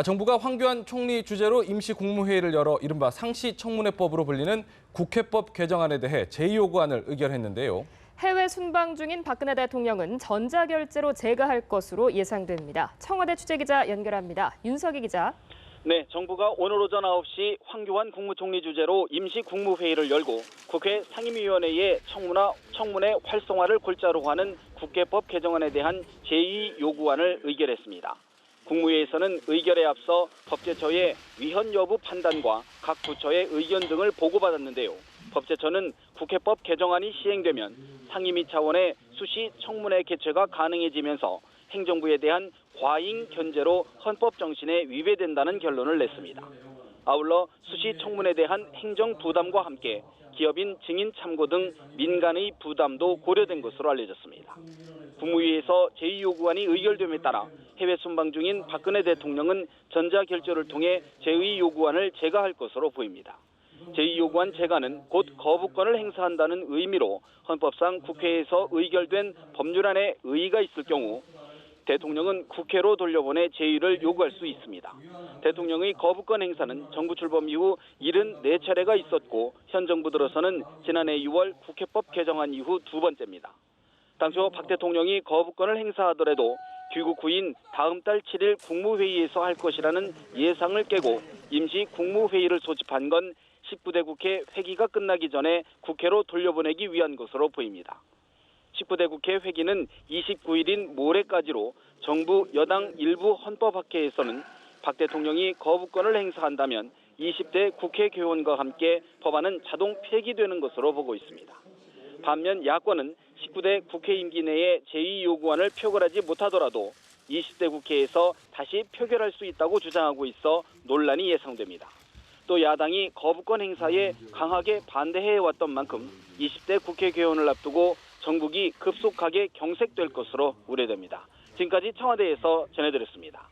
정부가 황교안 총리 주재로 임시 국무회의를 열어 이른바 상시청문회법으로 불리는 국회법 개정안에 대해 제2요구안을 의결했는데요. 해외 순방 중인 박근혜 대통령은 전자결제로 제거할 것으로 예상됩니다. 청와대 취재기자 연결합니다. 윤석희 기자. 네, 정부가 오늘 오전 9시 황교안 국무총리 주재로 임시 국무회의를 열고 국회 상임위원회의 청문회 활성화를 골자로 하는 국회법 개정안에 대한 제2요구안을 의결했습니다. 국무회의에서는 의결에 앞서 법제처의 위헌 여부 판단과 각 부처의 의견 등을 보고받았는데요. 법제처는 국회법 개정안이 시행되면 상임위 차원의 수시 청문회 개최가 가능해지면서 행정부에 대한 과잉 견제로 헌법 정신에 위배된다는 결론을 냈습니다. 아울러 수시 청문회에 대한 행정 부담과 함께 기업인 증인 참고 등 민간의 부담도 고려된 것으로 알려졌습니다. 국무회의에서 제2요구안이 의결됨에 따라 해외 순방 중인 박근혜 대통령은 전자결제를 통해 제2요구안을 제거할 것으로 보입니다. 제2요구안 제거는 곧 거부권을 행사한다는 의미로 헌법상 국회에서 의결된 법률안에 의의가 있을 경우 대통령은 국회로 돌려보내 제의를 요구할 수 있습니다. 대통령의 거부권 행사는 정부 출범 이후 74차례가 있었고 현 정부 들어서는 지난해 6월 국회법 개정안 이후 두 번째입니다. 당초 박 대통령이 거부권을 행사하더라도 귀국 후인 다음 달 7일 국무회의에서 할 것이라는 예상을 깨고 임시 국무회의를 소집한 건 19대 국회 회기가 끝나기 전에 국회로 돌려보내기 위한 것으로 보입니다. 19대 국회 회기는 29일인 모레까지로 정부 여당 일부 헌법학회에서는 박 대통령이 거부권을 행사한다면 20대 국회 개원과 함께 법안은 자동 폐기되는 것으로 보고 있습니다. 반면 야권은 19대 국회 임기 내에 제2요구안을 표결하지 못하더라도 20대 국회에서 다시 표결할 수 있다고 주장하고 있어 논란이 예상됩니다. 또 야당이 거부권 행사에 강하게 반대해왔던 만큼 20대 국회 개원을 앞두고 정국이 급속하게 경색될 것으로 우려됩니다. 지금까지 청와대에서 전해드렸습니다.